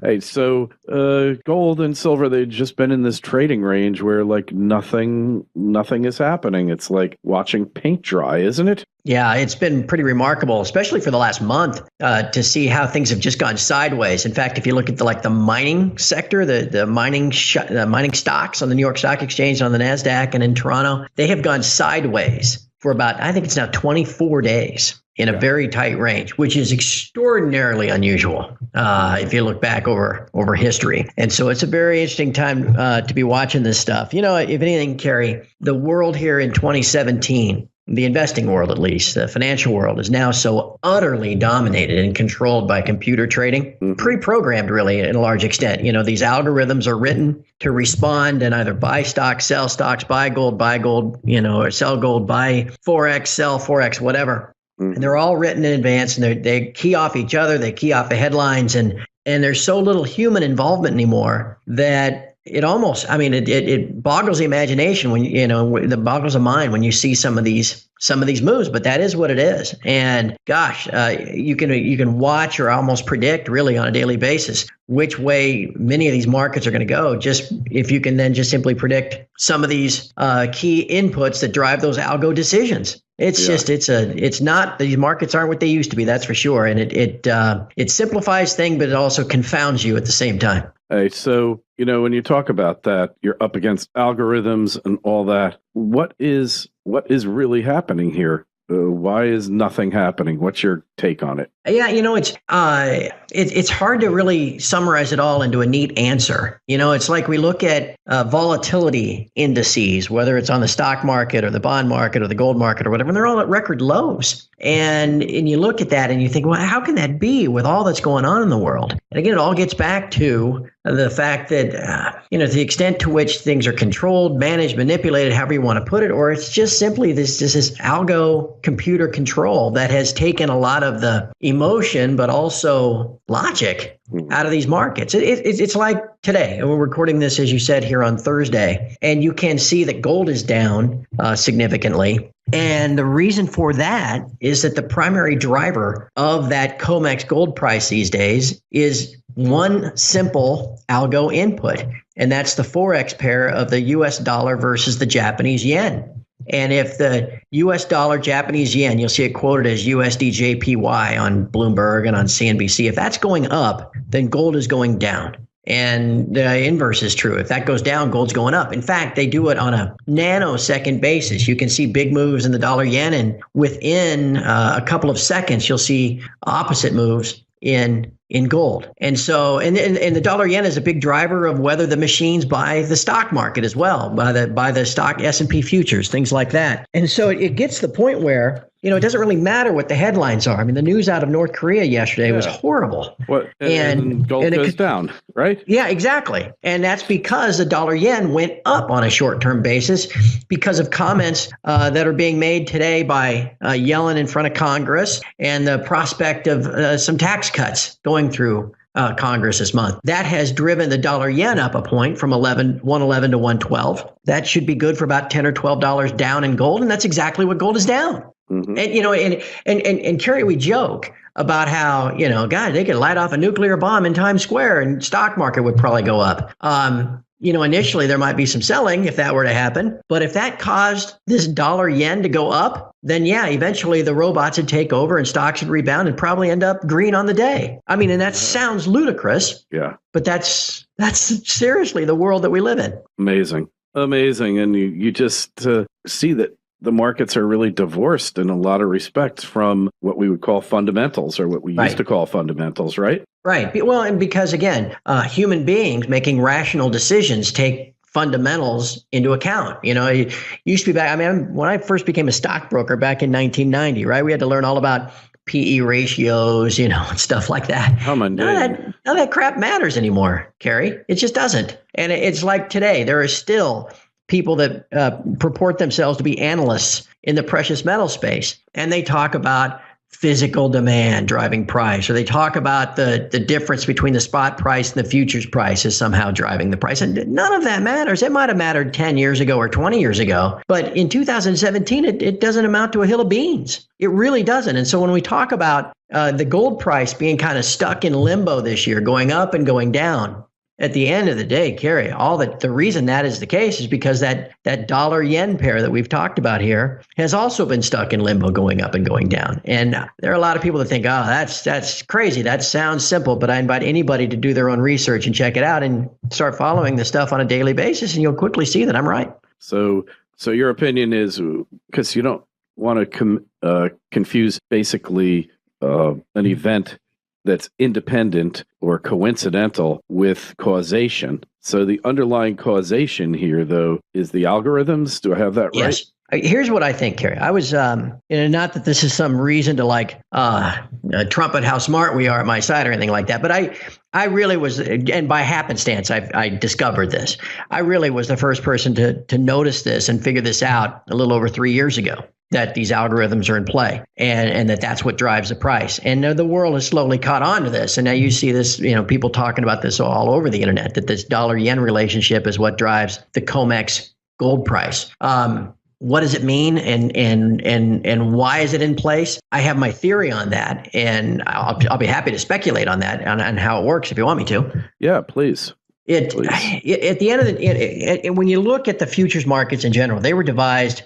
Hey, so gold and silver, they've just been in this trading range where like nothing is happening. It's like watching paint dry, isn't it? Yeah, it's been pretty remarkable, especially for the last month, to see how things have just gone sideways. In fact, if you look at the mining sector, the mining stocks on the New York Stock Exchange, on the Nasdaq, and in Toronto, they have gone sideways for about, I think it's now 24 days in a very tight range, which is extraordinarily unusual if you look back over history. And so it's a very interesting time to be watching this stuff. You know, if anything, Kerry, the world here in 2017, the investing world, at least, the financial world, is now so utterly dominated and controlled by computer trading, pre-programmed really in a large extent. You know, these algorithms are written to respond and either buy stocks, sell stocks, buy gold, you know, or sell gold, buy Forex, sell Forex, whatever. And they're all written in advance, and they key off each other, they key off the headlines, and there's so little human involvement anymore that it almost, I mean, it boggles the imagination when, you know, it boggles the mind when you see some of these moves, but that is what it is. And gosh, you can watch or almost predict really on a daily basis which way many of these markets are going to go. Just if you can then just simply predict some of these key inputs that drive those algo decisions. It's just, it's not, these markets aren't what they used to be. That's for sure. And it simplifies things, but it also confounds you at the same time. Hey, so, you know, when you talk about that, you're up against algorithms and all that. What is really happening here? Why is nothing happening? What's your take on it? Yeah, you know, it's hard to really summarize it all into a neat answer. You know, it's like we look at volatility indices, whether it's on the stock market or the bond market or the gold market or whatever, and they're all at record lows. And you look at that and you think, well, how can that be with all that's going on in the world? And again, it all gets back to the fact that, you know, to the extent to which things are controlled, managed, manipulated, however you want to put it, or it's just simply this algo computer control that has taken a lot of the emotion, but also logic out of these markets. It's like today, and we're recording this, as you said, here on Thursday, and you can see that gold is down significantly. And the reason for that is that the primary driver of that COMEX gold price these days is one simple algo input, and that's the Forex pair of the US dollar versus the Japanese yen. And if the US dollar, Japanese yen, you'll see it quoted as USDJPY on Bloomberg and on CNBC. If that's going up, then gold is going down. And the inverse is true. If that goes down, gold's going up. In fact, they do it on a nanosecond basis. You can see big moves in the dollar yen, and within a couple of seconds, you'll see opposite moves in gold. And so, and the dollar yen is a big driver of whether the machines buy the stock market as well, by the stock S&P futures, things like that. And so it gets to the point where, you know, it doesn't really matter what the headlines are. I mean, the news out of North Korea yesterday was horrible. And gold goes down, right? Yeah, exactly. And that's because the dollar yen went up on a short-term basis because of comments that are being made today by Yellen in front of Congress and the prospect of some tax cuts going through Congress this month. That has driven the dollar yen up a point from 111 to 112. That should be good for about $10 or $12 down in gold, and that's exactly what gold is down. Mm-hmm. And, you know, and Kerry, we joke about how, you know, God, they could light off a nuclear bomb in Times Square and stock market would probably go up. You know, initially there might be some selling if that were to happen. But if that caused this dollar yen to go up, then yeah, eventually the robots would take over and stocks would rebound and probably end up green on the day. I mean, and that sounds ludicrous. Yeah. But that's seriously the world that we live in. Amazing. And you just see that the markets are really divorced in a lot of respects from what we would call fundamentals, or what we used to call fundamentals, right? Right. Well, and because, again, human beings making rational decisions take fundamentals into account. You know, it used to be back, I mean, when I first became a stockbroker back in 1990, right, we had to learn all about PE ratios, you know, and stuff like that. None of that crap matters anymore, Kerry. It just doesn't. And it's like today, there are still people that purport themselves to be analysts in the precious metal space, and they talk about physical demand driving price, or they talk about the difference between the spot price and the futures price is somehow driving the price. And none of that matters. It might have mattered 10 years ago or 20 years ago, but in 2017, it doesn't amount to a hill of beans. It really doesn't. And so when we talk about the gold price being kind of stuck in limbo this year, going up and going down, at the end of the day, Kerry, the reason that is the case is because that dollar yen pair that we've talked about here has also been stuck in limbo, going up and going down. And there are a lot of people that think, oh, that's crazy. That sounds simple. But I invite anybody to do their own research and check it out and start following the stuff on a daily basis, and you'll quickly see that I'm right. So your opinion is, because you don't want to confuse basically an event that's independent or coincidental with causation. So the underlying causation here, though, is the algorithms. Do I have that right? Yes. Here's what I think, Kerry. I was, not that this is some reason to trumpet how smart we are at my side or anything like that, but I really was, and by happenstance, I discovered this. I really was the first person to notice this and figure this out a little over 3 years ago, that these algorithms are in play and that's what drives the price. And the world has slowly caught on to this. And now you see this, people talking about this all over the internet, that this dollar yen relationship is what drives the COMEX gold price. What does it mean and why is it in place? I have my theory on that, and I'll be happy to speculate on that, on how it works if you want me to. Yeah, please. At the end of the, when you look at the futures markets in general, they were devised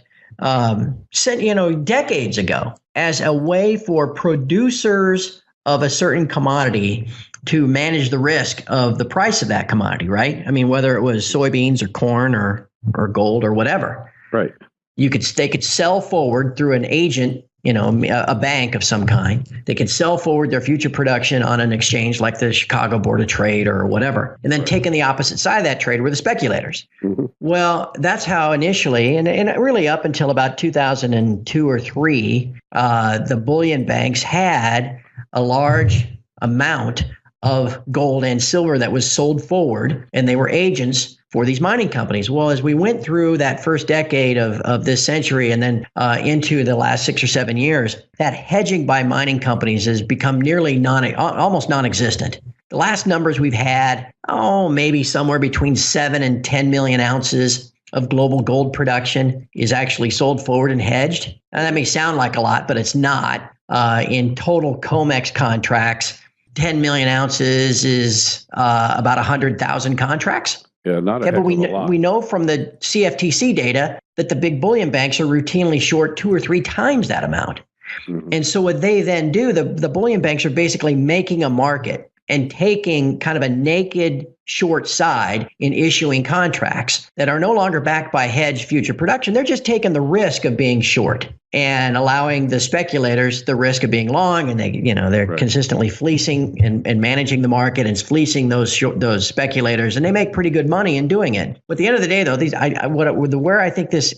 decades ago as a way for producers of a certain commodity to manage the risk of the price of that commodity, right? I mean, whether it was soybeans or corn or gold or whatever. Right. They could sell forward through an agent, a bank of some kind. They could sell forward their future production on an exchange like the Chicago Board of Trade or whatever. And then taking the opposite side of that trade were the speculators. Mm-hmm. Well, that's how initially, and really up until about 2002 or 3, the bullion banks had a large amount of gold and silver that was sold forward, and they were agents for these mining companies. Well, as we went through that first decade of this century and then into the last 6 or 7 years, that hedging by mining companies has become nearly almost non-existent. The last numbers we've had, maybe somewhere between 7 and 10 million ounces of global gold production is actually sold forward and hedged. Now, that may sound like a lot, but it's not. In total COMEX contracts, 10 million ounces is about 100,000 contracts. Yeah, not a heck of a lot. We know from the CFTC data that the big bullion banks are routinely short 2 or 3 times that amount. Mm-hmm. And so what they then do, the bullion banks are basically making a market and taking kind of a naked short side in issuing contracts that are no longer backed by hedged future production. They're just taking the risk of being short and allowing the speculators the risk of being long, and they're right. Consistently fleecing and managing the market and fleecing those speculators, and they make pretty good money in doing it. But at the end of the day, though,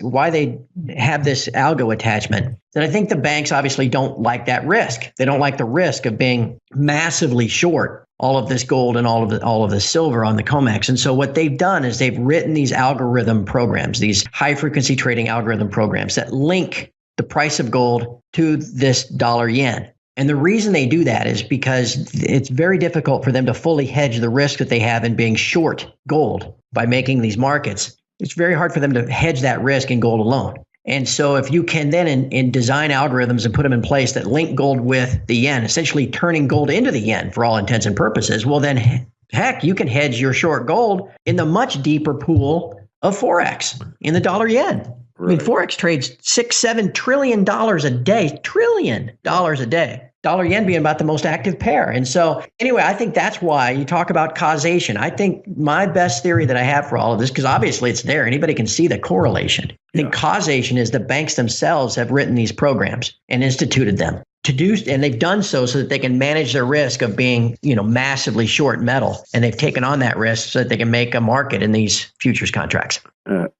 why they have this algo attachment, that I think the banks obviously don't like that risk. They don't like the risk of being massively short all of this gold and all of the silver on the COMEX. And so what they've done is they've written these algorithm programs, these high frequency trading algorithm programs that link the price of gold to this dollar yen. And the reason they do that is because it's very difficult for them to fully hedge the risk that they have in being short gold by making these markets. It's very hard for them to hedge that risk in gold alone. And so if you can then in design algorithms and put them in place that link gold with the yen, essentially turning gold into the yen for all intents and purposes, well then, heck, you can hedge your short gold in the much deeper pool of Forex in the dollar yen. Right. I mean, Forex trades $6-7 trillion a day, $1 trillion a day. Dollar yen being about the most active pair. And so anyway, I think that's why you talk about causation. I think my best theory that I have for all of this, because obviously it's there, anybody can see the correlation. I think causation is the banks themselves have written these programs and instituted them to do, and they've done so that they can manage their risk of being, massively short metal. And they've taken on that risk so that they can make a market in these futures contracts.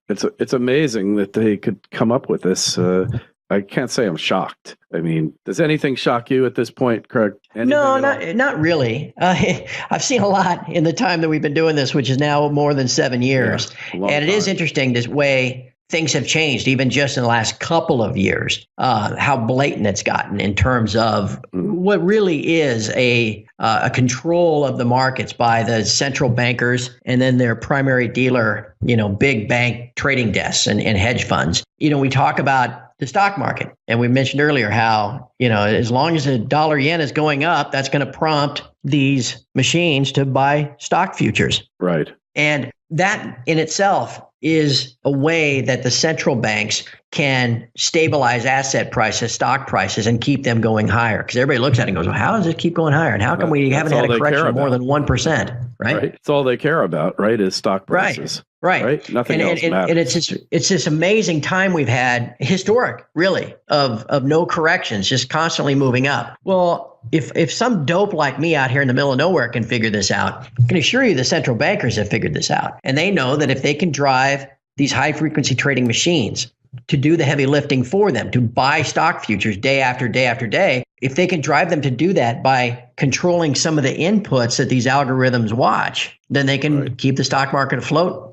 It's amazing that they could come up with this. I can't say I'm shocked. I mean, does anything shock you at this point, Craig? No, not really. I've seen a lot in the time that we've been doing this, which is now more than 7 years. And it is interesting this way things have changed, even just in the last couple of years, how blatant it's gotten in terms of what really is a control of the markets by the central bankers and then their primary dealer, big bank trading desks and hedge funds. We talk about the stock market, and we mentioned earlier how, as long as the dollar yen is going up, that's going to prompt these machines to buy stock futures. Right. And that in itself is a way that the central banks can stabilize asset prices, stock prices, and keep them going higher. Because everybody looks at it and goes, well, how does it keep going higher? And how come we haven't had a correction of more than 1%? Right? It's all they care about, right, is stock prices. Right. Nothing else matters. And it's this amazing time we've had, historic, really, of no corrections, just constantly moving up. Well, if some dope like me out here in the middle of nowhere can figure this out, I can assure you the central bankers have figured this out. And they know that if they can drive these high frequency trading machines to do the heavy lifting for them, to buy stock futures day after day after day, if they can drive them to do that by controlling some of the inputs that these algorithms watch, then they can keep the stock market afloat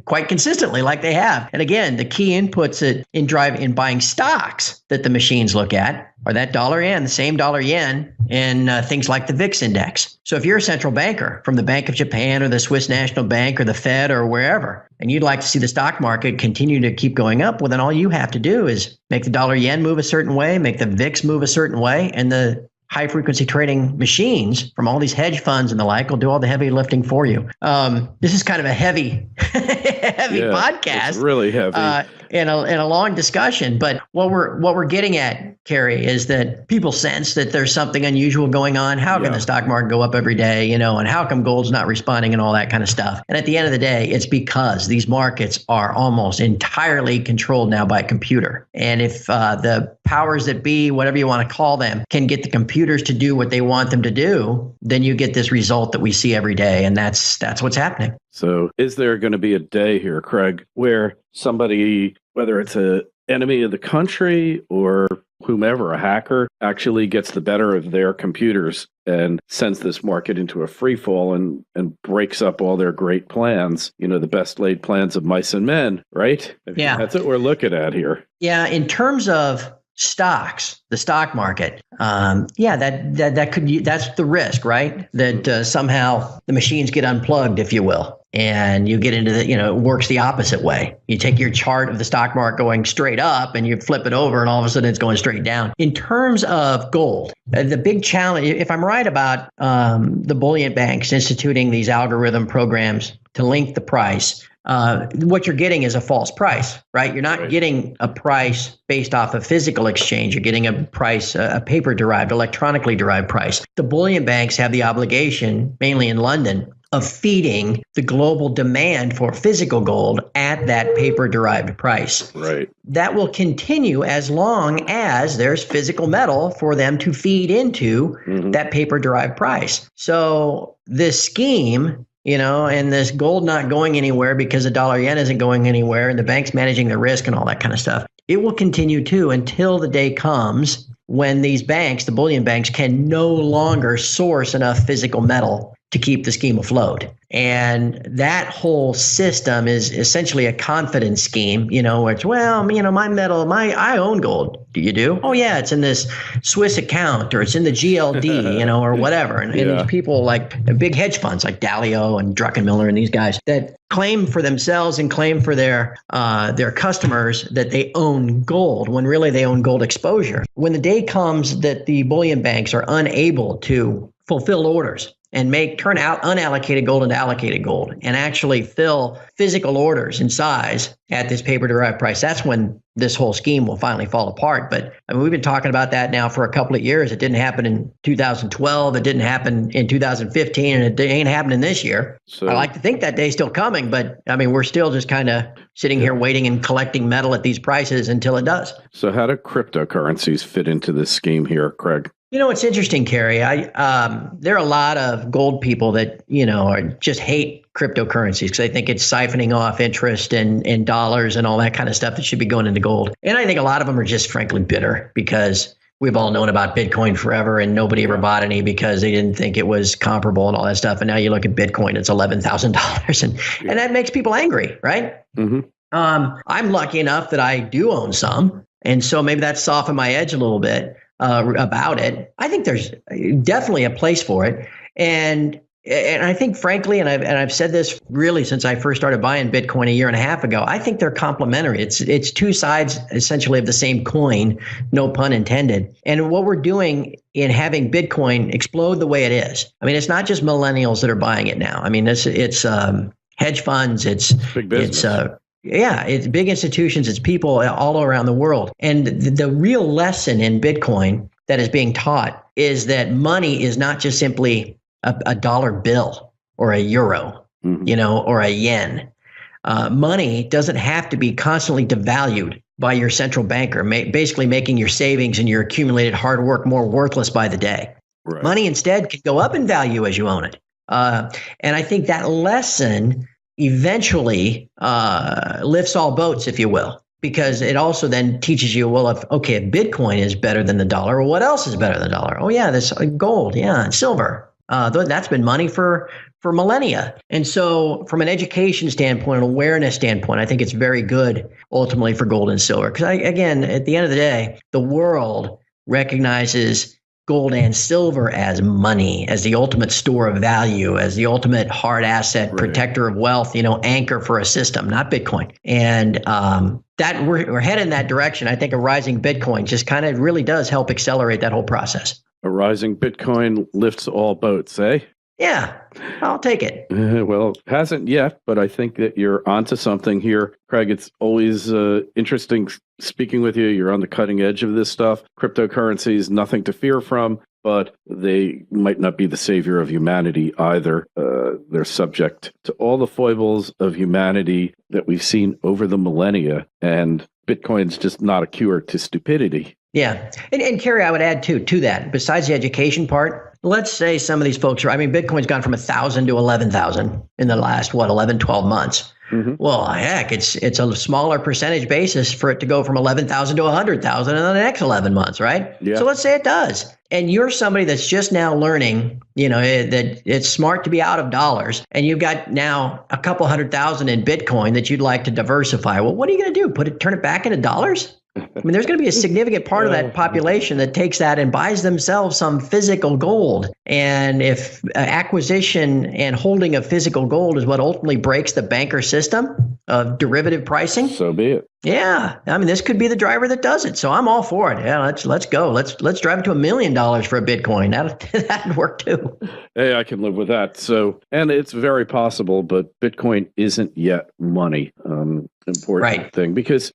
quite consistently like they have. And again, the key inputs in buying stocks that the machines look at are that dollar yen, the same dollar yen, and things like the VIX index. So if you're a central banker from the Bank of Japan or the Swiss National Bank or the Fed or wherever, and you'd like to see the stock market continue to keep going up, well, then all you have to do is make the dollar yen move a certain way, make the VIX move a certain way, and the high frequency trading machines from all these hedge funds and the like will do all the heavy lifting for you. This is kind of a heavy podcast. It's really heavy. In a long discussion. But what we're getting at, Kerry, is that people sense that there's something unusual going on. How can the stock market go up every day, and how come gold's not responding and all that kind of stuff? And at the end of the day, it's because these markets are almost entirely controlled now by a computer. And if the powers that be, whatever you want to call them, can get the computers to do what they want them to do, then you get this result that we see every day. And that's what's happening. So is there going to be a day here, Craig, where somebody, whether it's an enemy of the country or whomever, a hacker, actually gets the better of their computers and sends this market into a free fall and breaks up all their great plans, the best laid plans of mice and men, right? Yeah. That's what we're looking at here. Yeah. In terms of stocks, the stock market, that could, that's the risk, right? That somehow the machines get unplugged, if you will. And you get into it works the opposite way. You take your chart of the stock market going straight up and you flip it over and all of a sudden it's going straight down. In terms of gold, the big challenge, if I'm right about the bullion banks instituting these algorithm programs to link the price, what you're getting is a false price, right? You're not getting a price based off of physical exchange. You're getting a price, a paper-derived, electronically derived price. The bullion banks have the obligation, mainly in London, of feeding the global demand for physical gold at that paper-derived price. Right. That will continue as long as there's physical metal for them to feed into that paper-derived price. So this scheme, and this gold not going anywhere because the dollar yen isn't going anywhere and the bank's managing the risk and all that kind of stuff, it will continue too until the day comes when these banks, the bullion banks, can no longer source enough physical metal to keep the scheme afloat. And that whole system is essentially a confidence scheme, where it's, my metal, I own gold. Do you do? Oh, yeah, it's in this Swiss account or it's in the GLD, or whatever. And these people like big hedge funds like Dalio and Druckenmiller and these guys that claim for themselves and claim for their customers that they own gold when really they own gold exposure. When the day comes that the bullion banks are unable to fulfill orders and turn out unallocated gold into allocated gold and actually fill physical orders in size at this paper-derived price, that's when this whole scheme will finally fall apart. But we've been talking about that now for a couple of years. It didn't happen in 2012. It didn't happen in 2015, and it ain't happening this year. So, I like to think that day's still coming, but we're still just kind of sitting here waiting and collecting metal at these prices until it does. So how do cryptocurrencies fit into this scheme here, Craig? It's interesting, Kerry. There are a lot of gold people that, just hate cryptocurrencies because they think it's siphoning off interest and dollars and all that kind of stuff that should be going into gold. And I think a lot of them are just frankly bitter because we've all known about Bitcoin forever and nobody ever bought any because they didn't think it was comparable and all that stuff. And now you look at Bitcoin, it's $11,000 and that makes people angry, right? Mm-hmm. I'm lucky enough that I do own some. And so maybe that softened my edge a little bit about it. I think there's definitely a place for it. And I think, frankly, and I've said this really since I first started buying Bitcoin a year and a half ago, I think they're complementary. It's two sides essentially of the same coin, no pun intended. And what we're doing in having Bitcoin explode the way it is, I mean, it's not just millennials that are buying it now. I mean, it's hedge funds, it's big business. It's big institutions, it's people all around the world. And the real lesson in Bitcoin that is being taught is that money is not just simply a dollar bill or a euro, or a yen. Money doesn't have to be constantly devalued by your central banker, basically making your savings and your accumulated hard work more worthless by the day. Right. Money instead can go up in value as you own it. And I think that lesson eventually lifts all boats, if you will, because it also then teaches you, well, if Bitcoin is better than the dollar, well, what else is better than the dollar? Oh, yeah, this gold, and silver. That's been money for millennia. And so from an education standpoint, an awareness standpoint, I think it's very good ultimately for gold and silver. Because again, at the end of the day, the world recognizes gold and silver as money, as the ultimate store of value, as the ultimate hard asset, protector of wealth, anchor for a system, not Bitcoin. And that we're headed in that direction. I think a rising Bitcoin just kind of really does help accelerate that whole process. A rising Bitcoin lifts all boats, eh? Yeah, I'll take it. Well, hasn't yet, but I think that you're onto something here. Craig, it's always interesting speaking with you. You're on the cutting edge of this stuff. Cryptocurrencies, nothing to fear from, but they might not be the savior of humanity either. They're subject to all the foibles of humanity that we've seen over the millennia, and Bitcoin's just not a cure to stupidity. Yeah. And Kerry, I would add to that, besides the education part, let's say some of these folks Bitcoin's gone from 1,000 to 11,000 in the last, 11, 12 months. Mm-hmm. Well, heck, it's a smaller percentage basis for it to go from 11,000 to 100,000 in the next 11 months, right? Yeah. So let's say it does. And you're somebody that's just now learning, that it's smart to be out of dollars. And you've got now a couple 100,000 in Bitcoin that you'd like to diversify. Well, what are you going to do? Turn it back into dollars? I mean, there's going to be a significant part of that population that takes that and buys themselves some physical gold. And if acquisition and holding of physical gold is what ultimately breaks the banker system of derivative pricing, so be it. Yeah, I mean, this could be the driver that does it. So I'm all for it. Yeah, let's go. Let's drive it to $1 million for a Bitcoin. That'd work too. Hey, I can live with that. So, and it's very possible, but Bitcoin isn't yet money. Important thing because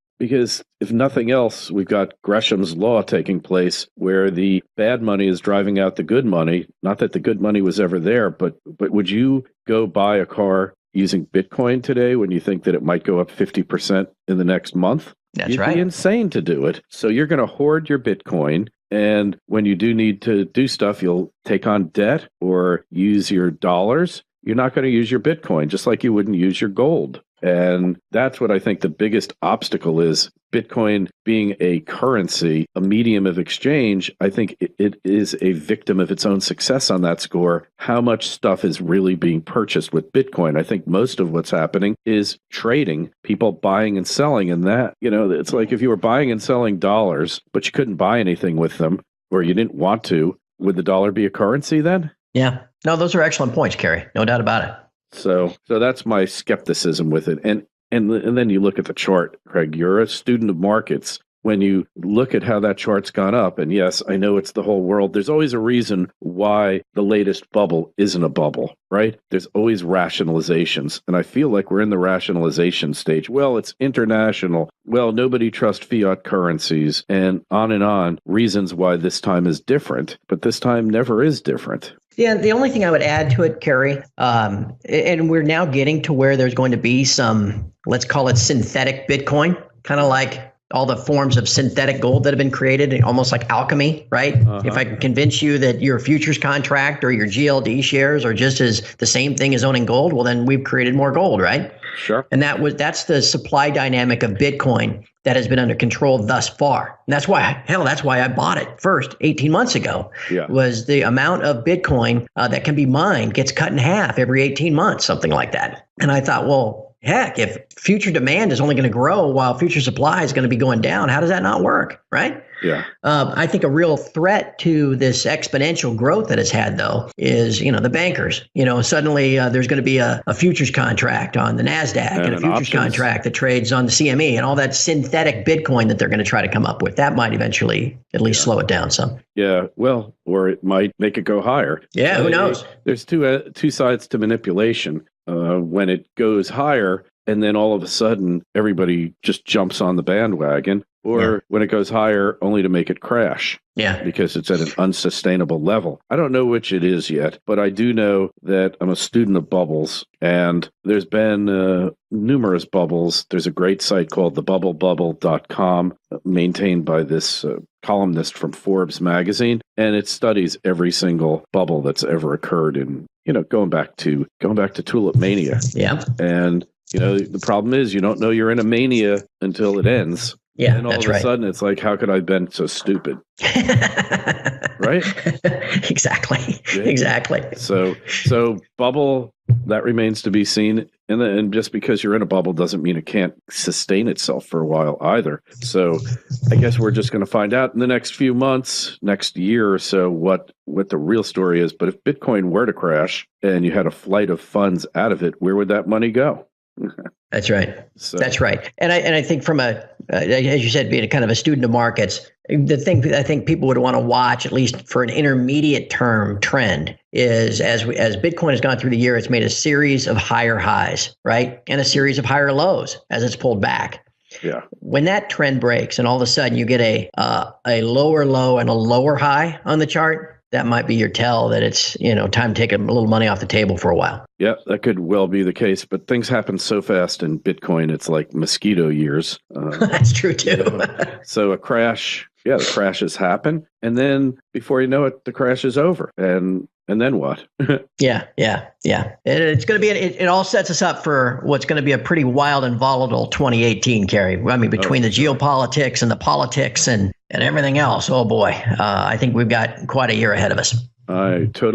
if nothing else, we've got Gresham's law taking place where the bad money is driving out the good money. Not that the good money was ever there, but would you go buy a car using Bitcoin today when you think that it might go up 50% in the next month? You'd be insane to do it. So you're going to hoard your Bitcoin. And when you do need to do stuff, you'll take on debt or use your dollars. You're not going to use your Bitcoin, just like you wouldn't use your gold. And that's what I think the biggest obstacle is. Bitcoin being a currency, a medium of exchange, I think it is a victim of its own success on that score. How much stuff is really being purchased with Bitcoin? I think most of what's happening is trading, people buying and selling. And that, it's like if you were buying and selling dollars, but you couldn't buy anything with them, or you didn't want to, would the dollar be a currency then? Yeah. No, those are excellent points, Kerry. No doubt about it. So that's my skepticism with it. And then you look at the chart, Craig, you're a student of markets. When you look at how that chart's gone up, and yes, I know it's the whole world, there's always a reason why the latest bubble isn't a bubble, right? There's always rationalizations. And I feel like we're in the rationalization stage. Well, it's international. Well, nobody trusts fiat currencies and on, reasons why this time is different. But this time never is different. Yeah, the only thing I would add to it, Kerry, and we're now getting to where there's going to be some, let's call it synthetic Bitcoin, kind of like all the forms of synthetic gold that have been created, almost like alchemy, right? Uh-huh. If I can convince you that your futures contract or your GLD shares are just as the same thing as owning gold, well, then we've created more gold, right? Sure. And that's the supply dynamic of Bitcoin that has been under control thus far. And that's why I bought it first 18 months ago, was the amount of Bitcoin that can be mined gets cut in half every 18 months, something like that. And I thought, well, heck, if future demand is only going to grow while future supply is going to be going down, how does that not work, right? Yeah. I think a real threat to this exponential growth that it's had, though, is, the bankers. Suddenly there's going to be a futures contract on the NASDAQ and a futures contract that trades on the CME, and all that synthetic Bitcoin that they're going to try to come up with. That might eventually at least slow it down some. Yeah, well, or it might make it go higher. Yeah, who knows? There's two sides to manipulation. When it goes higher, and then all of a sudden everybody just jumps on the bandwagon, or when it goes higher only to make it crash. Yeah. Because it's at an unsustainable level. I don't know which it is yet, but I do know that I'm a student of bubbles, and there's been numerous bubbles. There's a great site called thebubblebubble.com, maintained by this columnist from Forbes magazine, and it studies every single bubble that's ever occurred in, going back to Tulip Mania. Yeah. And the problem is you don't know you're in a mania until it ends. Yeah, and all of a sudden, it's like, how could I have been so stupid? Right? Exactly. Yeah. Exactly. So bubble, that remains to be seen. And just because you're in a bubble doesn't mean it can't sustain itself for a while either. So I guess we're just going to find out in the next few months, next year or so, what the real story is. But if Bitcoin were to crash and you had a flight of funds out of it, where would that money go? That's right. That's right. And I think from as you said, being a kind of a student of markets, the thing that I think people would want to watch, at least for an intermediate term trend, is as Bitcoin has gone through the year, it's made a series of higher highs, right? And a series of higher lows as it's pulled back. Yeah. When that trend breaks and all of a sudden you get a lower low and a lower high on the chart, that might be your tell that it's, time to take a little money off the table for a while. Yeah, that could well be the case. But things happen so fast in Bitcoin, it's like mosquito years. That's true, too. So a crash, the crashes happen. And then before you know it, the crash is over. And then what? Yeah. It's going to be, it all sets us up for what's going to be a pretty wild and volatile 2018, Kerry. I mean, between the geopolitics and the politics and everything else. Oh, boy. I think we've got quite a year ahead of us. I totally